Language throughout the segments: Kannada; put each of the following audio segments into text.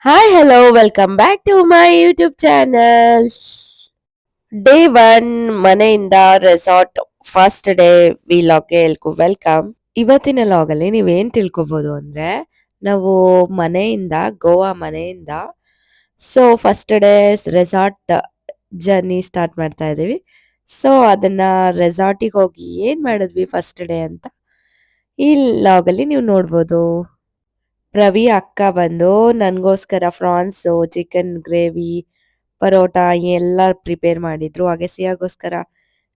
Hi, hello, welcome back to my YouTube channel. Day one ಮನೆಯಿಂದ ರೆಸಾರ್ಟ್ ಫಸ್ಟ್ ಡೇ ವಿಲಾಗ್ಗೆ ಎಲ್ಗೂ ವೆಲ್ಕಮ್. ಇವತ್ತಿನ ಲಾಗಲ್ಲಿ ನೀವೇನ್ ತಿಳ್ಕೊಬೋದು ಅಂದ್ರೆ ನಾವು ಗೋವಾ ಮನೆಯಿಂದ so first day resort journey start ಮಾಡ್ತಾ ಇದೀವಿ. ಸೊ ಅದನ್ನ ರೆಸಾರ್ಟಿಗೆ ಹೋಗಿ ಏನ್ ಮಾಡಿದ್ವಿ ಫಸ್ಟ್ ಡೇ ಅಂತ ಈ ಲಾಗಲ್ಲಿ ನೀವು ನೋಡ್ಬೋದು. ರವಿ ಅಕ್ಕ ಬಂದು ನನಗೋಸ್ಕರ ಫ್ರಾನ್ಸು, ಚಿಕನ್ ಗ್ರೇವಿ, ಪರೋಟ ಎಲ್ಲ ಪ್ರಿಪೇರ್ ಮಾಡಿದ್ರು. ಹಾಗೆ ಸಿಯಾಗೋಸ್ಕರ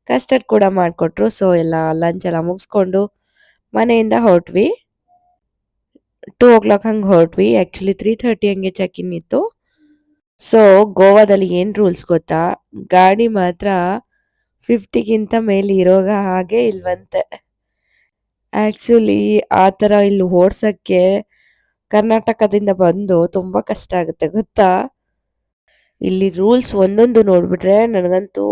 ಕಸ್ಟರ್ಡ್ ಕೂಡ ಮಾಡಿಕೊಟ್ರು. ಸೊ ಎಲ್ಲ ಲಂಚ್ ಎಲ್ಲ ಮುಗಿಸ್ಕೊಂಡು ಮನೆಯಿಂದ ಹೊರಟ್ವಿ. 2 o'clock ಹಂಗೆ ಹೊರಟ್ವಿ. ಆ್ಯಕ್ಚುಲಿ 3:30 ಹಂಗೆ ಚೆಕ್ ಇನ್ ಇತ್ತು. ಸೊ ಗೋವಾದಲ್ಲಿ ಏನು ರೂಲ್ಸ್ ಗೊತ್ತಾ, ಗಾಡಿ ಮಾತ್ರ 50ಗಿಂತ ಮೇಲೆ ಇರೋಗ ಹಾಗೆ ಇಲ್ವಂತೆ. ಆ್ಯಕ್ಚುಲಿ ಆ ಥರ ಇಲ್ಲಿ ಓಡ್ಸೋಕ್ಕೆ ಕರ್ನಾಟಕದಿಂದ ಬಂದು ತುಂಬಾ ಕಷ್ಟ ಆಗುತ್ತೆ ಗೊತ್ತಾ. ಇಲ್ಲಿ ರೂಲ್ಸ್ ಒಂದೊಂದು ನೋಡ್ಬಿಟ್ರೆ ನನಗಂತೂ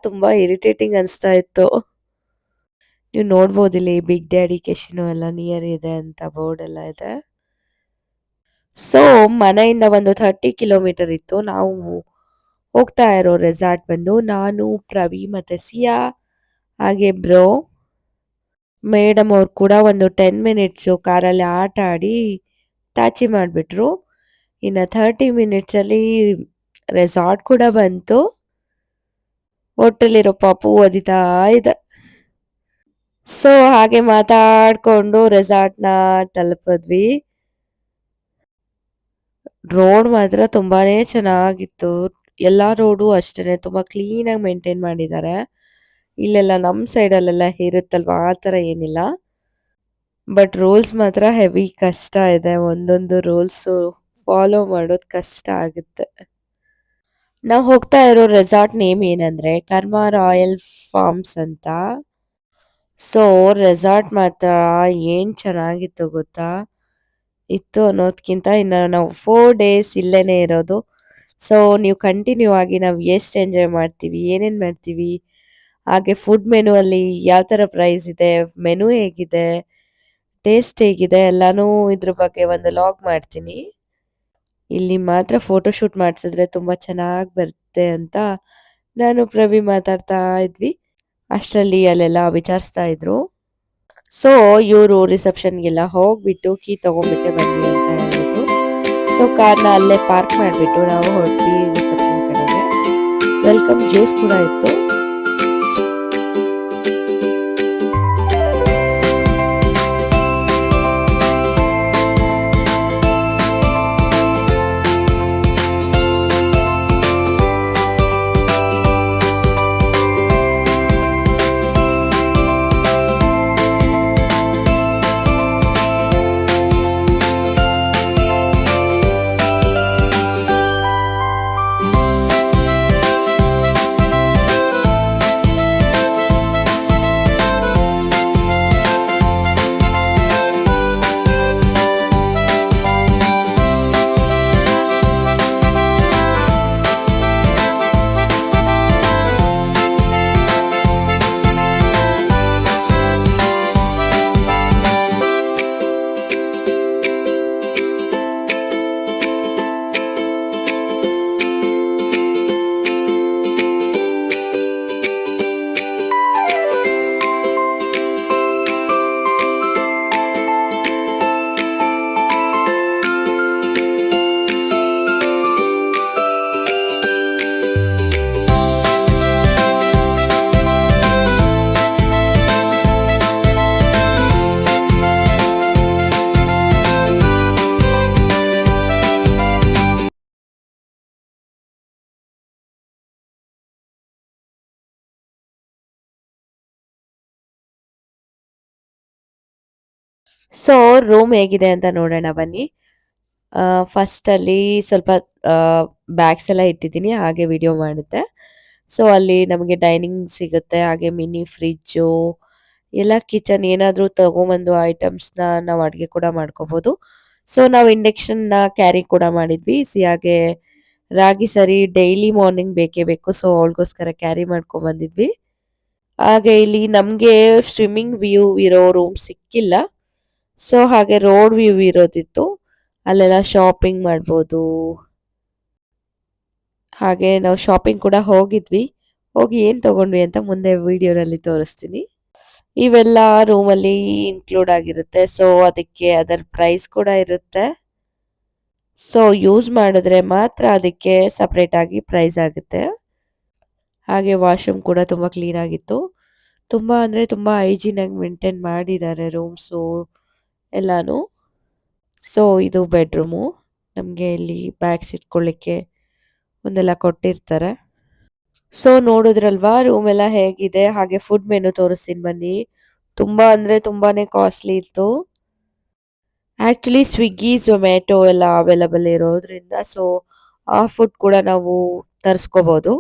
ತುಂಬಾ ಇರಿಟೇಟಿಂಗ್ ಅನಿಸ್ತಾ ಇತ್ತು. ನೀವು ನೋಡ್ಬೋದು ಇಲ್ಲಿ ಬಿಗ್ ಡ್ಯಾಡಿ ಕೆಶಿನೋ ಎಲ್ಲ ನಿಯರ್ ಇದೆ ಅಂತ ಬೋರ್ಡ್ ಎಲ್ಲ ಇದೆ. ಸೊ ಮನೆಯಿಂದ ಒಂದು 30 ಕಿಲೋಮೀಟರ್ ಇತ್ತು. ನಾವು ಹೋಗ್ತಾ ಇರೋ ರೆಸಾರ್ಟ್ ಬಂದು ನಾನು, ಪ್ರವಿ ಮತ್ತೆ ಸಿಯಾ ಹಾಗೆ ಬ್ರೋ. ಮೇಡಮ್ ಅವ್ರು ಕೂಡ ಒಂದು 10 ಮಿನಿಟ್ಸು ಕಾರಲ್ಲಿ ಆಟ ಆಡಿ ತಾಚಿ ಮಾಡಿಬಿಟ್ರು. ಇನ್ನು 30 ಮಿನಿಟ್ಸಲ್ಲಿ ರೆಸಾರ್ಟ್ ಕೂಡ ಬಂತು. ಹೋಟೆಲಿರೋ ಪಾಪು ಓದಿತಾ ಇದೆ. ಸೊ ಹಾಗೆ ಮಾತಾಡ್ಕೊಂಡು ರೆಸಾರ್ಟ್ನ ತಲುಪಿದ್ವಿ. ರೋಡ್ ಮಾತ್ರ ತುಂಬಾನೇ ಚೆನ್ನಾಗಿತ್ತು. ಎಲ್ಲ ರೋಡು ಅಷ್ಟೇ ತುಂಬಾ ಕ್ಲೀನಾಗಿ ಮೇಂಟೈನ್ ಮಾಡಿದ್ದಾರೆ. ಇಲ್ಲೆಲ್ಲ ನಮ್ಮ ಸೈಡಲ್ಲೆಲ್ಲ ಇರುತ್ತಲ್ವಾ ಆ ಥರ ಏನಿಲ್ಲ. ಬಟ್ ರೂಲ್ಸ್ ಮಾತ್ರ ಹೆವಿ ಕಷ್ಟ ಇದೆ. ಒಂದೊಂದು ರೂಲ್ಸು ಫಾಲೋ ಮಾಡೋದು ಕಷ್ಟ ಆಗುತ್ತೆ. ನಾವು ಹೋಗ್ತಾ ಇರೋ ರೆಸಾರ್ಟ್ ನೇಮ್ ಏನಂದ್ರೆ ಕರ್ಮ ರಾಯಲ್ ಫಾರ್ಮ್ಸ್ ಅಂತ. ಸೊ ರೆಸಾರ್ಟ್ ಮಾತ್ರ ಏನ್ ಚೆನ್ನಾಗಿತ್ತು ಗೊತ್ತಾ. ಇತ್ತು ಅನ್ನೋದ್ಕಿಂತ ಇನ್ನು ನಾವು 4 ಡೇಸ್ ಇಲ್ಲೇನೆ ಇರೋದು. ಸೊ ನೀವು ಕಂಟಿನ್ಯೂ ಆಗಿ ನಾವು ಎಷ್ಟು ಎಂಜಾಯ್ ಮಾಡ್ತೀವಿ, ಏನೇನು ಮಾಡ್ತೀವಿ, ಹಾಗೆ ಫುಡ್ ಮೆನು ಅಲ್ಲಿ ಯಾವ ಥರ ಪ್ರೈಸ್ ಇದೆ, ಮೆನು ಹೇಗಿದೆ, ಟೇಸ್ಟ್ ಹೇಗಿದೆ ಎಲ್ಲಾನು ಇದ್ರ ಬಗ್ಗೆ ಒಂದು ಲಾಗ್ ಮಾಡ್ತೀನಿ. ಇಲ್ಲಿ ಮಾತ್ರ ಫೋಟೋ ಶೂಟ್ ಮಾಡಿಸಿದ್ರೆ ತುಂಬಾ ಚೆನ್ನಾಗಿ ಬರುತ್ತೆ ಅಂತ ನಾನು ಪ್ರವಿ ಮಾತಾಡ್ತಾ ಇದ್ವಿ. ಅಷ್ಟರಲ್ಲಿ ಅಲ್ಲೆಲ್ಲ ವಿಚಾರಿಸ್ತಾ ಇದ್ರು. ಸೊ ಇವರು ರಿಸೆಪ್ಷನ್ಗೆಲ್ಲ ಹೋಗ್ಬಿಟ್ಟು ಕೀ ತಗೊಂಡ್ಬಿಟ್ಟೆ ಬನ್ನಿ ಅಂತ ಹೇಳಿದ್ರು. ಸೊ ಕಾರ್ನ ಅಲ್ಲೇ ಪಾರ್ಕ್ ಮಾಡಿಬಿಟ್ಟು ನಾವು ಹೊರಟ್ವಿ ರಿಸೆಪ್ಷನ್ ಕಡೆಗೆ. ವೆಲ್ಕಮ್ ಜ್ಯೂಸ್ ಕೂಡ ಇತ್ತು. ಸೊ ರೂಮ್ ಹೇಗಿದೆ ಅಂತ ನೋಡೋಣ ಬನ್ನಿ. ಫಸ್ಟಲ್ಲಿ ಸ್ವಲ್ಪ ಬ್ಯಾಗ್ಸ್ ಎಲ್ಲ ಇಟ್ಟಿದ್ದೀನಿ, ಹಾಗೆ ವಿಡಿಯೋ ಮಾಡುತ್ತೆ. ಸೊ ಅಲ್ಲಿ ನಮಗೆ ಡೈನಿಂಗ್ ಸಿಗುತ್ತೆ, ಹಾಗೆ ಮಿನಿ ಫ್ರಿಜ್ಜು ಎಲ್ಲ ಕಿಚನ್ ಏನಾದರೂ ತಗೊಂಬಂದು ಐಟಮ್ಸ್ನ ನಾವು ಅಡುಗೆ ಕೂಡ ಮಾಡ್ಕೋಬೋದು. ಸೊ ನಾವು ಇಂಡಕ್ಷನ್ನ ಕ್ಯಾರಿ ಕೂಡ ಮಾಡಿದ್ವಿ. ಹಾಗೆ ರಾಗಿ ಸರಿ ಡೈಲಿ ಮಾರ್ನಿಂಗ್ ಬೇಕೇ ಬೇಕು. ಸೊ ಅವಳಿಗೋಸ್ಕರ ಕ್ಯಾರಿ ಮಾಡ್ಕೊಂಬಂದಿದ್ವಿ. ಹಾಗೆ ಇಲ್ಲಿ ನಮಗೆ ಸ್ವಿಮ್ಮಿಂಗ್ ವ್ಯೂ ಇರೋ ರೂಮ್ ಸಿಕ್ಕಿಲ್ಲ. ಸೊ ಹಾಗೆ ರೋಡ್ ವ್ಯೂ ಇರೋದಿತ್ತು. ಅಲ್ಲೆಲ್ಲ ಶಾಪಿಂಗ್ ಮಾಡ್ಬೋದು. ಹಾಗೆ ನಾವು ಶಾಪಿಂಗ್ ಕೂಡ ಹೋಗಿದ್ವಿ. ಹೋಗಿ ಏನು ತಗೊಂಡ್ವಿ ಅಂತ ಮುಂದೆ ವಿಡಿಯೋನಲ್ಲಿ ತೋರಿಸ್ತೀನಿ. ಇವೆಲ್ಲ ರೂಮಲ್ಲಿ ಇನ್ಕ್ಲೂಡ್ ಆಗಿರುತ್ತೆ. ಸೊ ಅದಕ್ಕೆ ಅದರ ಪ್ರೈಸ್ ಕೂಡ ಇರುತ್ತೆ. ಸೊ ಯೂಸ್ ಮಾಡಿದ್ರೆ ಮಾತ್ರ ಅದಕ್ಕೆ ಸಪ್ರೇಟ್ ಆಗಿ ಪ್ರೈಸ್ ಆಗುತ್ತೆ. ಹಾಗೆ ವಾಶ್ರೂಮ್ ಕೂಡ ತುಂಬ ಕ್ಲೀನ್ ಆಗಿತ್ತು. ತುಂಬ ಅಂದರೆ ತುಂಬ ಹೈಜೀನ್ ಆಗಿ ಮೇಂಟೈನ್ ಮಾಡಿದ್ದಾರೆ ರೂಮ್ಸು ಎಲ್ಲಾನು. ಸೊ ಇದು ಬೆಡ್ರೂಮು. ನಮಗೆ ಇಲ್ಲಿ ಬ್ಯಾಗ್ಸ್ ಇಟ್ಕೊಳ್ಳಿಕ್ಕೆ ಒಂದೆಲ್ಲ ಕೊಟ್ಟಿರ್ತಾರೆ. ಸೊ ನೋಡಿದ್ರಲ್ವಾ ರೂಮ್ ಎಲ್ಲ ಹೇಗಿದೆ. ಹಾಗೆ ಫುಡ್ ಮೆನು ತೋರಿಸ್ತೀನಿ ಬನ್ನಿ. ತುಂಬಾ ಅಂದರೆ ತುಂಬಾನೇ ಕಾಸ್ಟ್ಲಿ ಇತ್ತು. ಆಕ್ಚುಲಿ ಸ್ವಿಗ್ಗಿ ಝೊಮ್ಯಾಟೊ ಎಲ್ಲ ಅವೈಲಬಲ್ ಇರೋದ್ರಿಂದ ಸೊ ಆ ಫುಡ್ ಕೂಡ ನಾವು ತರಿಸ್ಕೋಬಹುದು.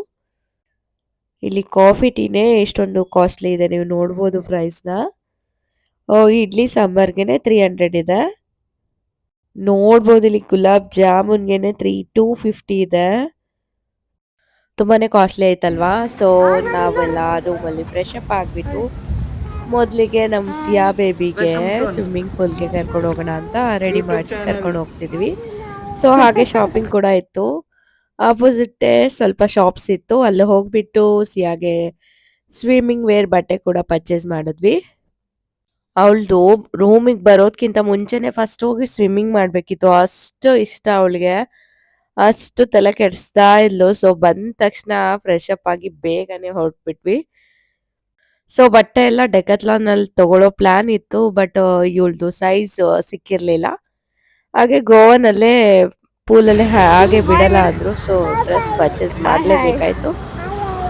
ಇಲ್ಲಿ ಕಾಫಿ ಟೀನೇ ಎಷ್ಟೊಂದು ಕಾಸ್ಟ್ಲಿ ಇದೆ, ನೀವು ನೋಡ್ಬೋದು ಪ್ರೈಸ್ನ. ಇಡ್ಲಿ ಸಾಂಬಾರ್ಗೆನೆ 300 ಇದೆ. ನೋಡ್ಬೋದು ಇಲ್ಲಿ ಗುಲಾಬ್ ಜಾಮೂನ್ಗೆನೆ 250 ಇದೆ. ತುಂಬಾನೇ ಕಾಸ್ಟ್ಲಿ ಆಯ್ತಲ್ವಾ. ಸೊ ನಾವೆಲ್ಲ ರೂಮಲ್ಲಿ ಫ್ರೆಶ್ ಅಪ್ ಆಗಿಬಿಟ್ಟು ಮೊದಲಿಗೆ ನಮ್ಮ ಸಿಯಾ ಬೇಬಿಗೆ ಸ್ವಿಮ್ಮಿಂಗ್ ಪೂಲ್ಗೆ ಕರ್ಕೊಂಡು ಹೋಗೋಣ ಅಂತ ರೆಡಿ ಮಾಡಿ ಕರ್ಕೊಂಡು ಹೋಗ್ತಿದ್ವಿ. ಸೊ ಹಾಗೆ ಶಾಪಿಂಗ್ ಕೂಡ ಇತ್ತು. ಆಪೋಸಿಟ್ಟೇ ಸ್ವಲ್ಪ ಶಾಪ್ಸ್ ಇತ್ತು. ಅಲ್ಲಿ ಹೋಗ್ಬಿಟ್ಟು ಸಿಯಾಗೆ ಸ್ವಿಮ್ಮಿಂಗ್ ವೇರ್ ಬಟ್ಟೆ ಕೂಡ ಪರ್ಚೇಸ್ ಮಾಡಿದ್ವಿ. ಅವಳದು ರೂಮಿಗೆ ಬರೋದಕ್ಕಿಂತ ಮುಂಚೆನೆ ಫಸ್ಟ್ ಹೋಗಿ ಸ್ವಿಮ್ಮಿಂಗ್ ಮಾಡಬೇಕಿತ್ತು, ಅಷ್ಟು ಇಷ್ಟ ಅವಳಿಗೆ. ಅಷ್ಟು ತಲೆ ಕೆಡಿಸ್ತಾ ಇದ್ಲು. ಸೊ ಬಂದ ತಕ್ಷಣ ಫ್ರೆಶ್ ಅಪ್ ಆಗಿ ಬೇಗನೆ ಹೊರಟ್ಬಿಟ್ವಿ. ಸೊ ಬಟ್ಟೆ ಎಲ್ಲ ಡೆಕತ್ಲಾನಲ್ಲಿ ತಗೊಳ್ಳೋ ಪ್ಲಾನ್ ಇತ್ತು, ಬಟ್ ಇವಳದು ಸೈಜ್ ಸಿಕ್ಕಿರ್ಲಿಲ್ಲ. ಹಾಗೆ ಗೋವಾನಲ್ಲೇ ಪೂಲಲ್ಲೇ ಹಾಗೆ ಬಿಡಲ್ಲ ಅಂದ್ರು. ಸೊ ಡ್ರೆಸ್ ಪರ್ಚೇಸ್ ಮಾಡಲೇಬೇಕಾಯ್ತು.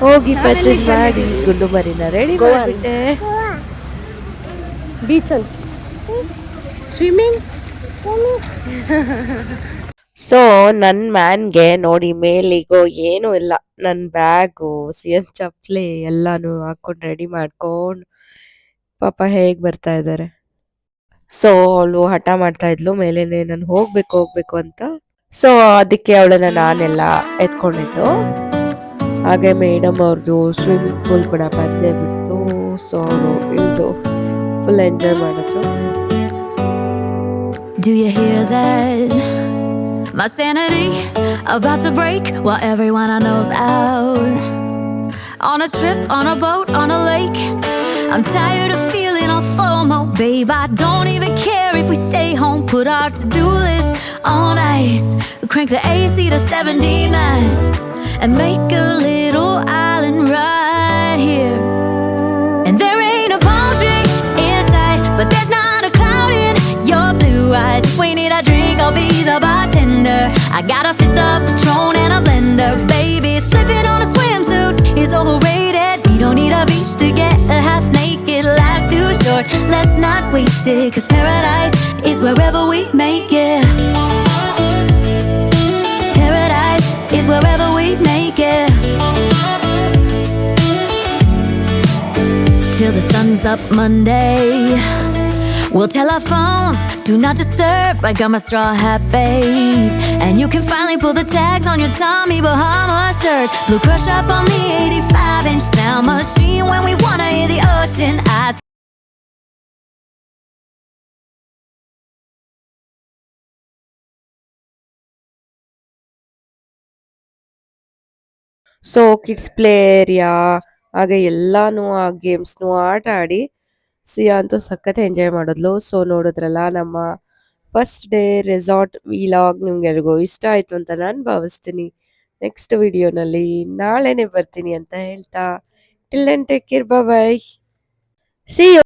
ಹೋಗಿ ಪರ್ಚೇಸ್ ಮಾಡಿ ಗುಂಡು ಮರಿನ ರೆಡಿ ಮಾಡಿಬಿಟ್ಟೆ. ಬೀಚಲ್ಲಿ ಸ್ವಿಮ್ಮಿಂಗ್. ಸೊ ನನ್ನ ಮ್ಯಾನ್ಗೆ ನೋಡಿ ಮೇಲಿಗೋ ಏನೂ ಇಲ್ಲ, ನನ್ನ ಬ್ಯಾಗು ಸಿಯನ್ ಚಪ್ಪಲಿ ಎಲ್ಲಾನು ಹಾಕೊಂಡು ರೆಡಿ ಮಾಡ್ಕೊಂಡು ಪಾಪ ಹೇಗೆ ಬರ್ತಾ ಇದ್ದಾರೆ. ಸೊ ಅವಳು ಹಠ ಮಾಡ್ತಾ ಇದ್ಲು ಮೇಲೇನೆ ನಾನು ಹೋಗ್ಬೇಕು ಅಂತ. ಸೊ ಅದಕ್ಕೆ ಅವಳನ್ನ ನಾನೆಲ್ಲ ಎತ್ಕೊಂಡಿದ್ದು. ಹಾಗೆ ಮೇಡಮ್ ಅವ್ರದ್ದು ಸ್ವಿಮ್ಮಿಂಗ್ ಪೂಲ್ ಕೂಡ ಬಂದೇ ಬಿಡ್ತು. ಸೊ ಅವರು ಇಳಿದು ಫುಲ್ ಎಂಜಾಯ್ ಮಾಡಿದ್ರು. Do you hear that? My sanity about to break while everyone I know's out. On a trip, on a boat, on a lake. I'm tired of feeling all FOMO, babe. I don't even care if we stay home. Put our to-do list on ice. Crank the AC to 79 and make a little island right here. And there ain't a palm tree in sight, but there's not a cloud in your blue eyes. If we need a drink, I'll be the bartender. I got a fifth of Patron and a blender, baby. Slipping on a swimsuit is overrated. We don't need a beach to get half naked. Life's too short, let's not waste it. 'Cause paradise is wherever we make it. Paradise is wherever we make it. Till the sun's up Monday, we'll tell our phones, do not disturb. I got my straw hat, babe. And you can finally pull the tags on your Tommy Bahama shirt. Blue crush up on the 85-inch sound machine when we wanna hear the ocean. So kids play area ಹಾಗೆ ಎಲ್ಲಾನು ಆ ಗೇಮ್ಸ್ನು ಆಟ ಆಡಿ ಸಿಯಾ ಅಂತೂ ಸಖತ್ ಎಂಜಾಯ್ ಮಾಡಿದ್ಲು. ಸೊ ನೋಡಿದ್ರಲ್ಲ ನಮ್ಮ ಫಸ್ಟ್ ಡೇ ರೆಸಾರ್ಟ್ ವಿಲಾಗ್ ನಿಮ್ಗೆಲ್ರಿಗೂ ಇಷ್ಟ ಆಯ್ತು ಅಂತ ನಾನು ಭಾವಿಸ್ತೀನಿ. ನೆಕ್ಸ್ಟ್ ವಿಡಿಯೋನಲ್ಲಿ ನಾಳೆನೆ ಬರ್ತೀನಿ ಅಂತ ಹೇಳ್ತಾ till then take care, bye bye, see you.